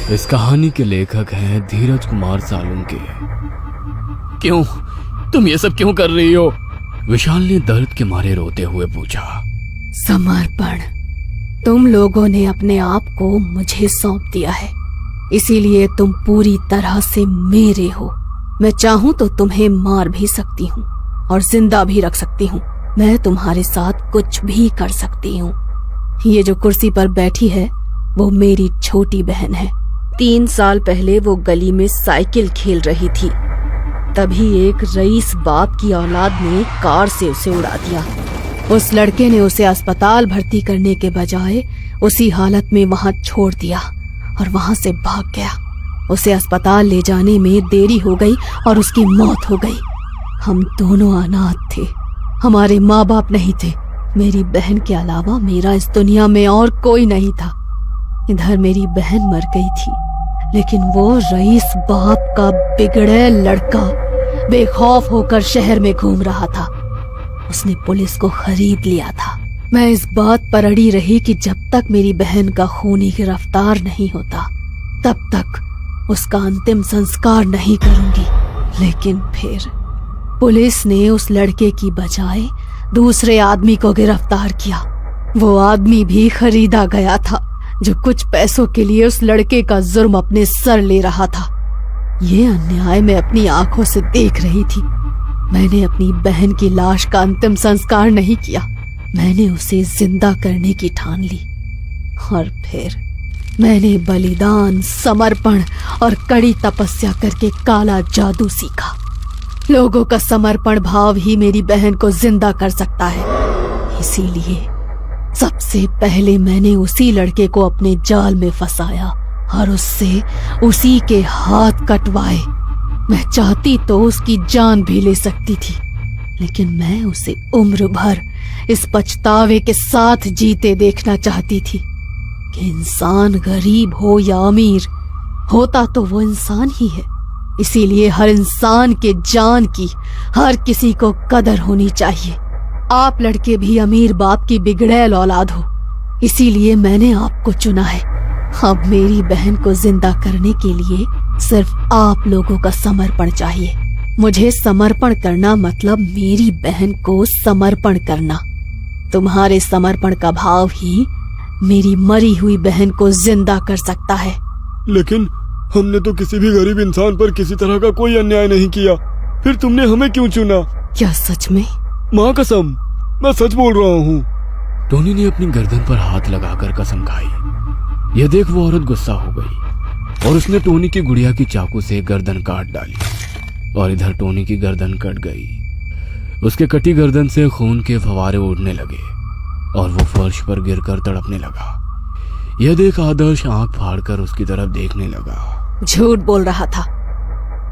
इस कहानी के लेखक हैं धीरज कुमार सालुंके। क्यों? तुम ये सब क्यों कर रही हो? विशाल ने दर्द के मारे रोते हुए पूछा। समर्पण। तुम लोगों ने अपने आप को मुझे सौंप दिया है, इसीलिए तुम पूरी तरह से मेरे हो। मैं चाहूं तो तुम्हें मार भी सकती हूँ और जिंदा भी रख सकती हूँ। मैं तुम्हारे साथ कुछ भी कर सकती हूँ। ये जो कुर्सी पर बैठी है वो मेरी छोटी बहन है। 3 साल पहले वो गली में साइकिल खेल रही थी, तभी एक रईस बाप की औलाद ने कार से उसे उड़ा दिया। उस लड़के ने उसे अस्पताल भर्ती करने के बजाय उसी हालत में वहां छोड़ दिया और वहां से भाग गया। उसे अस्पताल ले जाने में देरी हो गई और उसकी मौत हो गई। हम दोनों अनाथ थे, हमारे माँ बाप नहीं थे। मेरी बहन के अलावा मेरा इस दुनिया में और कोई नहीं था। इधर मेरी बहन मर गई थी, लेकिन वो रईस बाप का बिगड़ैल लड़का बेखौफ होकर शहर में घूम रहा था। उसने पुलिस को खरीद लिया था। मैं इस बात पर अड़ी रही कि जब तक मेरी बहन का खूनी गिरफ्तार नहीं होता तब तक उसका अंतिम संस्कार नहीं करूंगी। लेकिन फिर पुलिस ने उस लड़के की बजाय दूसरे आदमी को गिरफ्तार किया। वो आदमी भी खरीदा गया था जो कुछ पैसों के लिए उस लड़के का जुर्म अपने सर ले रहा था। ये अन्याय मैं अपनी आंखों से देख रही थी। मैंने अपनी बहन की लाश का अंतिम संस्कार नहीं किया। मैंने उसे जिंदा करने की ठान ली और फिर मैंने बलिदान, समर्पण और कड़ी तपस्या करके काला जादू सीखा। लोगों का समर्पण भाव ही मेरी बहन को जिंदा कर सकता है। इसीलिए सबसे पहले मैंने उसी लड़के को अपने जाल में फंसाया और उससे उसी के हाथ कटवाए। मैं चाहती तो उसकी जान भी ले सकती थी, लेकिन मैं उसे उम्र भर इस पछतावे के साथ जीते देखना चाहती थी कि इंसान गरीब हो या अमीर, होता तो वो इंसान ही है। इसीलिए हर इंसान के जान की हर किसी को कदर होनी चाहिए। आप लड़के भी अमीर बाप की बिगड़ैल औलाद हो, इसीलिए मैंने आपको चुना है। अब मेरी बहन को जिंदा करने के लिए सिर्फ आप लोगों का समर्पण चाहिए। मुझे समर्पण करना मतलब मेरी बहन को समर्पण करना। तुम्हारे समर्पण का भाव ही मेरी मरी हुई बहन को जिंदा कर सकता है। लेकिन हमने तो किसी भी गरीब इंसान पर किसी तरह का कोई अन्याय नहीं किया, फिर तुमने हमें क्यों चुना? क्या सच में? माँ कसम, मैं सच बोल रहा हूँ। टोनी ने अपनी गर्दन पर हाथ लगाकर कसम खाई। यह देख वो औरत गुस्सा हो गई और उसने टोनी की गुड़िया की चाकू से गर्दन काट डाली और इधर टोनी की गर्दन कट गई। उसके कटी गर्दन से खून के फवारे उड़ने लगे और वो फर्श पर गिरकर तड़पने लगा। यह देख आदर्श आंख फाड़कर उसकी तरफ देखने लगा। झूठ बोल रहा था।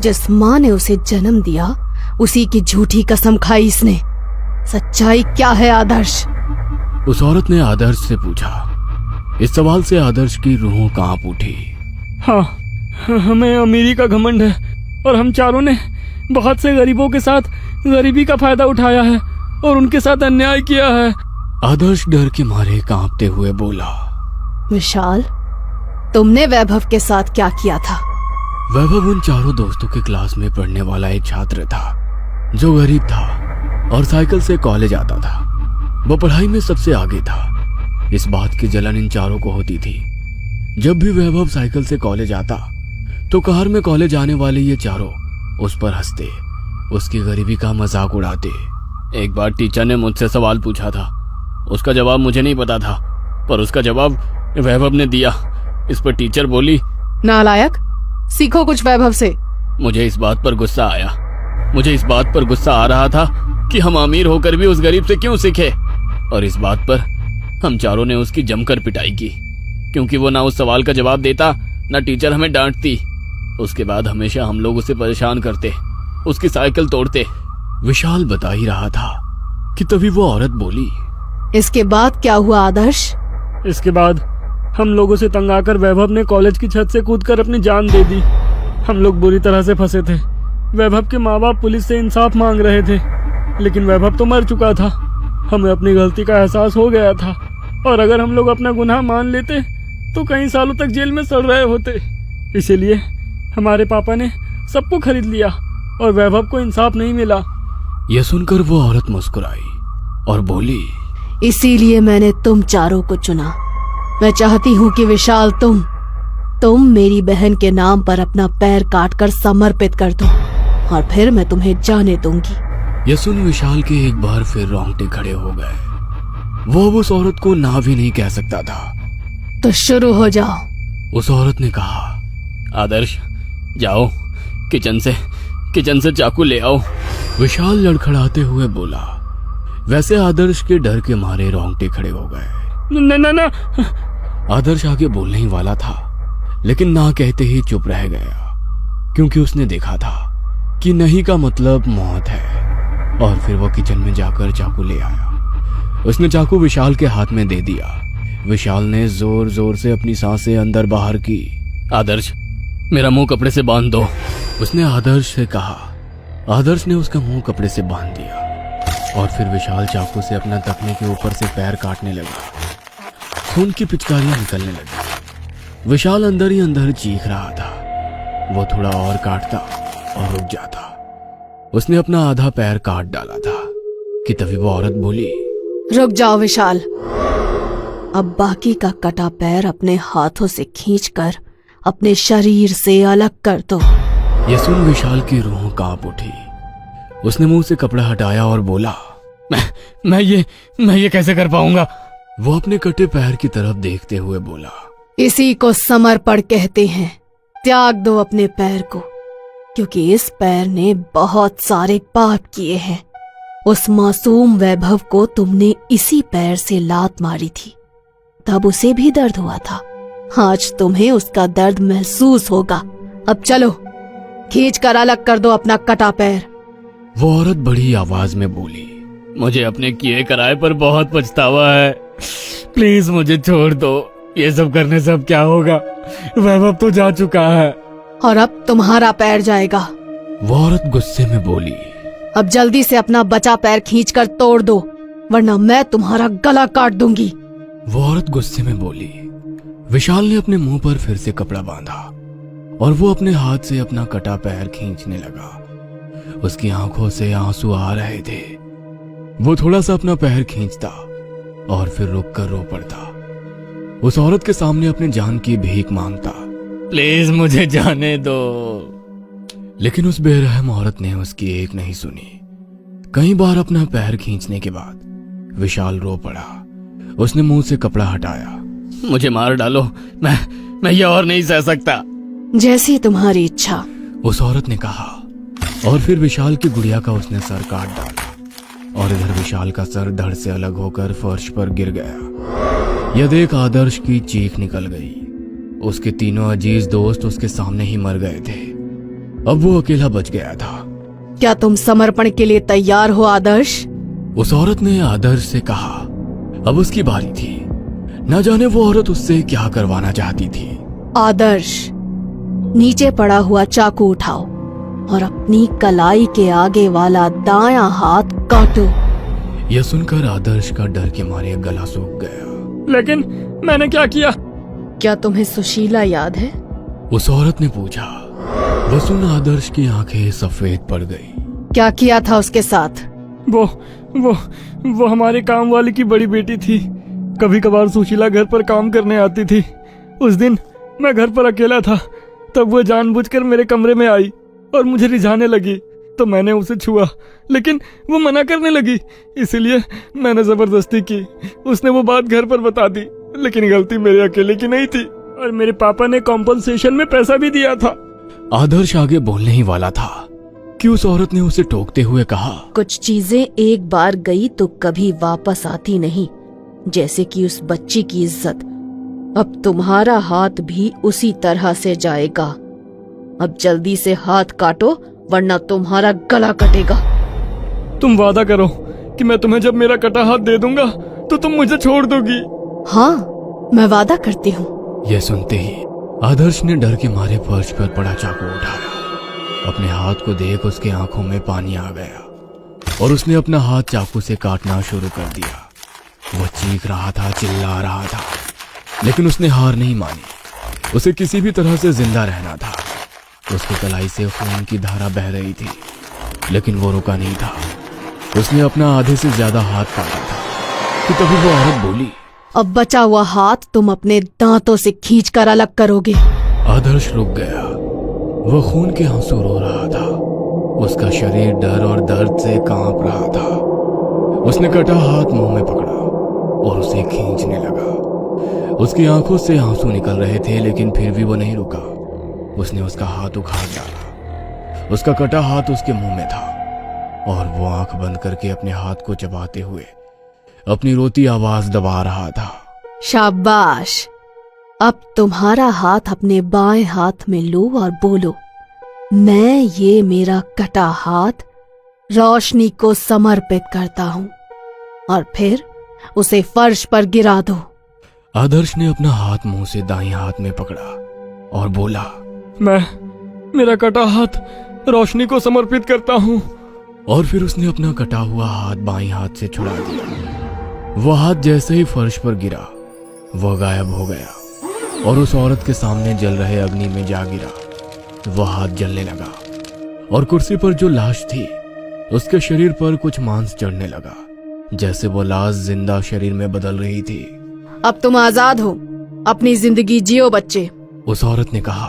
जिस माँ ने उसे जन्म दिया उसी की झूठी कसम खाई इसने। सच्चाई क्या है आदर्श? उस औरत ने आदर्श से पूछा। इस सवाल से आदर्श की रूह कांप उठी। हाँ, हमें अमीरी का घमंड है और हम चारों ने बहुत से गरीबों के साथ गरीबी का फायदा उठाया है और उनके साथ अन्याय किया है। आदर्श डर के मारे कांपते हुए बोला। विशाल, तुमने वैभव के साथ क्या किया था? वैभव उन चारों दोस्तों के क्लास में पढ़ने वाला एक छात्र था जो गरीब था और साइकिल से कॉलेज आता था। वो पढ़ाई में सबसे आगे था। इस बात की जलन इन चारों को होती थी। जब भी वैभव साइकिल से कॉलेज आता तो कार में कॉलेज आने वाले ये चारों उस पर हंसते, उसकी गरीबी का मजाक उड़ाते। एक बार टीचर ने मुझसे सवाल पूछा था, उसका जवाब मुझे नहीं पता था, पर उसका जवाब वैभव ने दिया। इस पर टीचर बोली, नालायक, सीखो कुछ वैभव से। मुझे इस बात पर गुस्सा आया। मुझे इस बात पर गुस्सा आ रहा था कि हम अमीर होकर भी उस गरीब से क्यों सीखे, और इस बात पर हम चारों ने उसकी जमकर पिटाई की, क्योंकि वो ना उस सवाल का जवाब देता ना टीचर हमें डांटती। उसके बाद हमेशा हम लोग उसे परेशान करते, उसकी साइकिल तोड़ते। विशाल बता ही रहा था कि तभी वो औरत बोली। इसके बाद क्या हुआ आदर्श? इसके बाद हम लोगों से तंग आकर वैभव ने कॉलेज की छत से कूदकर अपनी जान दे दी। हम लोग बुरी तरह से फंसे थे। वैभव के माँ बाप पुलिस से इंसाफ मांग रहे थे, लेकिन वैभव तो मर चुका था। हमें अपनी गलती का एहसास हो गया था और अगर हम लोग अपना गुनाह मान लेते तो कई सालों तक जेल में सड़ रहे होते। इसीलिए हमारे पापा ने सबको खरीद लिया और वैभव को इंसाफ नहीं मिला। यह सुनकर वो औरत मुस्कुराई और बोली, इसीलिए मैंने तुम चारों को चुना। मैं चाहती हूँ कि विशाल तुम मेरी बहन के नाम पर अपना पैर काटकर समर्पित कर दो और फिर मैं तुम्हें जाने दूंगी। यह सुन विशाल के एक बार फिर रोंगटे खड़े हो गए। वो अब उस औरत को ना भी नहीं कह सकता था। तो शुरू हो जाओ। उस औरत ने कहा, आदर्श जाओ किचन से चाकू ले आओ। विशाल लड़खड़ाते हुए बोला। वैसे आदर्श के डर के मारे रोंगटे खड़े हो गए। ना आदर्श आगे बोलने ही वाला था, लेकिन ना कहते ही चुप रह गया, क्योंकि उसने देखा था कि नहीं का मतलब मौत है। और फिर वो किचन में जाकर चाकू ले आया। उसने चाकू विशाल के हाथ में दे दिया। विशाल ने जोर जोर से अपनी सांसें अंदर बाहर की। आदर्श मेरा मुंह कपड़े से बांध दो, उसने आदर्श से कहा। आदर्श ने उसका मुंह कपड़े से बांध दिया और फिर विशाल चाकू से अपना तकने के ऊपर से पैर काटने लगा। खून की पिचकारियां निकलने लगी। विशाल अंदर ही अंदर चीख रहा था। वो थोड़ा और काटता और रुक जाता। उसने अपना आधा पैर काट डाला था कि तभी वो औरत बोली, रुक जाओ विशाल, अब बाकी का कटा पैर अपने हाथों से खींचकर अपने शरीर से अलग कर दो। यह सुन विशाल की रूह कांप उठी। उसने मुंह से कपड़ा हटाया और बोला, मैं ये कैसे कर पाऊंगा। वो अपने कटे पैर की तरफ देखते हुए बोला, इसी को समर्पण कहते हैं। त्याग दो अपने पैर को, क्योंकि इस पैर ने बहुत सारे पाप किए हैं। उस मासूम वैभव को तुमने इसी पैर से लात मारी थी, तब उसे भी दर्द हुआ था। आज तुम्हें उसका दर्द महसूस होगा। अब चलो, खींच कर अलग कर दो अपना कटा पैर। वो औरत बड़ी आवाज में बोली, मुझे अपने किए कराए पर बहुत पछतावा है। प्लीज मुझे छोड़ दो। ये सब करने से अब क्या होगा। वैभव तो जा चुका है और अब तुम्हारा पैर जाएगा। वो औरत गुस्से में बोली, अब जल्दी से अपना बचा पैर खींचकर तोड़ दो, वरना मैं तुम्हारा गला काट दूंगी। वो औरत गुस्से में बोली। विशाल ने अपने मुंह पर फिर से कपड़ा बांधा और वो अपने हाथ से अपना कटा पैर खींचने लगा। उसकी आंखों से आंसू आ रहे थे। वो थोड़ा सा अपना पैर खींचता और फिर रुक कर रो पड़ता। उस औरत के सामने अपने जान की भीख मांगता, प्लीज मुझे जाने दो। लेकिन उस बेरहम औरत ने उसकी एक नहीं सुनी। कई बार अपना पैर खींचने के बाद विशाल रो पड़ा। उसने मुंह से कपड़ा हटाया। मुझे मार डालो, मैं ये और नहीं सह सकता। जैसी तुम्हारी इच्छा, उस औरत ने कहा। और फिर विशाल की गुड़िया का उसने सर काट डाला और इधर विशाल का सर धड़ से अलग होकर फर्श पर गिर गया। यह देख आदर्श की चीख निकल गई। उसके तीनों अजीज दोस्त उसके सामने ही मर गए थे। अब वो अकेला बच गया था। क्या तुम समर्पण के लिए तैयार हो आदर्श? उस औरत ने आदर्श से कहा। अब उसकी बारी थी। न जाने वो औरत उससे क्या करवाना चाहती थी। आदर्श, नीचे पड़ा हुआ चाकू उठाओ और अपनी कलाई के आगे वाला दायां हाथ काटो। यह सुनकर आदर्श का डर के मारे गला सूख गया। लेकिन मैंने क्या किया? क्या तुम्हें सुशीला याद है? उस औरत ने पूछा। वह सुन आदर्श की आंखें सफेद पड़ गई। क्या किया था उसके साथ? वो हमारे काम वाली की बड़ी बेटी थी। कभी कभार सुशीला घर पर काम करने आती थी। उस दिन मैं घर पर अकेला था, तब वो जानबूझकर मेरे कमरे में आई और मुझे रिझाने लगी, तो मैंने उसे छुआ, लेकिन वो मना करने लगी, इसीलिए मैंने जबरदस्ती की। उसने वो बात घर पर बता दी, लेकिन गलती मेरे अकेले की नहीं थी और मेरे पापा ने कॉम्पनसेशन में पैसा भी दिया था। आदर्श आगे बोलने ही वाला था कि उस औरत ने उसे टोकते हुए कहा, कुछ चीजें एक बार गई तो कभी वापस आती नहीं, जैसे कि उस बच्ची की इज्जत। अब तुम्हारा हाथ भी उसी तरह से जाएगा। अब जल्दी से हाथ काटो, वरना तुम्हारा गला कटेगा। तुम वादा करो कि मैं तुम्हें जब मेरा कटा हाथ दे दूंगा तो तुम मुझे छोड़ दोगी। हाँ, मैं वादा करती हूँ। यह सुनते ही आदर्श ने डर के मारे फर्श पर पड़ा चाकू उठाया। अपने हाथ को देख उसके आंखों में पानी आ गया और उसने अपना हाथ चाकू से काटना शुरू कर दिया। वो चीख रहा था, चिल्ला रहा था, लेकिन उसने हार नहीं मानी। उसे किसी भी तरह से जिंदा रहना था। उसकी कलाई से खून की धारा बह रही थी, लेकिन वो रुका नहीं था। उसने अपना आधे से ज्यादा हाथ काटा था कि तभी वो औरत बोली, अब बचा हुआ हाथ तुम अपने दांतों से खींचकर अलग करोगे। आदर्श रुक गया। वो खून के आंसू रो रहा था। उसका शरीर डर और दर्द से कांप रहा था। उसने कटा हाथ मुंह में पकड़ा और उसे खींचने लगा। उसकी आंखों से आंसू निकल रहे थे, लेकिन फिर भी वो नहीं रुका। उसने उसका हाथ उखाड़ डाला। उसका कटा हाथ उसके मुंह में था और वो आंख बंद करके अपने हाथ को चबाते हुए अपनी रोती आवाज दबा रहा था। शाबाश, अब तुम्हारा हाथ अपने बाएं हाथ में लो और बोलो, मैं ये मेरा कटा हाथ रोशनी को समर्पित करता हूं। और फिर उसे फर्श पर गिरा दो। आदर्श ने अपना हाथ मुंह से दाईं हाथ में पकड़ा और बोला, मेरा कटा हाथ रोशनी को समर्पित करता हूँ। और फिर उसने अपना कटा हुआ हाथ बाईं हाथ से छुड़ा दिया। वो हाथ जैसे ही फर्श पर गिरा, वह गायब हो गया और उस औरत के सामने जल रहे अग्नि में जा गिरा। वह हाथ जलने लगा और कुर्सी पर जो लाश थी, उसके शरीर पर कुछ मांस चढ़ने लगा, जैसे वो लाश जिंदा शरीर में बदल रही थी। अब तुम आजाद हो, अपनी जिंदगी जियो बच्चे, उस औरत ने कहा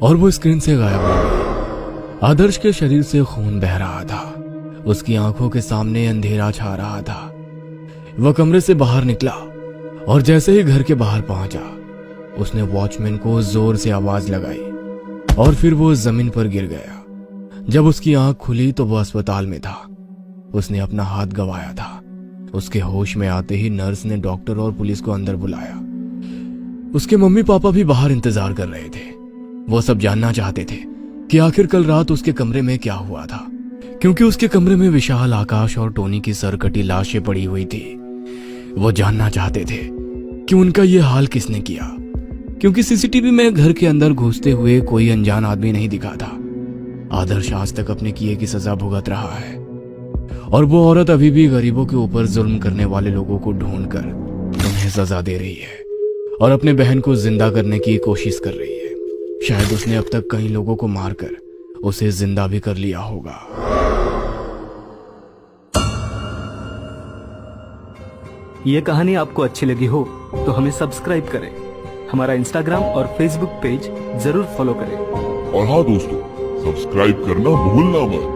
और वो स्क्रीन से गायब हो गई। आदर्श के शरीर से खून बह रहा था। उसकी आंखों के सामने अंधेरा छा रहा था। वह कमरे से बाहर निकला और जैसे ही घर के बाहर पहुंचा, उसने वॉचमैन को जोर से आवाज लगाई और फिर वो जमीन पर गिर गया। जब उसकी आंख खुली तो वो अस्पताल में था। उसने अपना हाथ गंवाया था। उसके होश में आते ही नर्स ने डॉक्टर और पुलिस को अंदर बुलाया। उसके मम्मी पापा भी बाहर इंतजार कर रहे थे। वो सब जानना चाहते थे कि आखिर कल रात उसके कमरे में क्या हुआ था, क्योंकि उसके कमरे में विशाल, आकाश और टोनी की सरकटी लाशें पड़ी हुई थी। वो जानना चाहते थे कि उनका ये हाल किसने किया, क्योंकि सीसीटीवी में घर के अंदर घुसते हुए कोई अनजान आदमी नहीं दिखा था। आदर्श आज तक अपने किए की सजा भुगत रहा है और वो औरत अभी भी गरीबों के ऊपर जुल्म करने वाले लोगों को ढूंढकर उन्हें सजा दे रही है और अपने बहन को जिंदा करने की कोशिश कर रही है। शायद उसने अब तक कई लोगों को मारकर उसे जिंदा भी कर लिया होगा। ये कहानी आपको अच्छी लगी हो तो हमें सब्सक्राइब करें, हमारा इंस्टाग्राम और फेसबुक पेज जरूर फॉलो करें। और हाँ दोस्तों, सब्सक्राइब करना भूलना मत।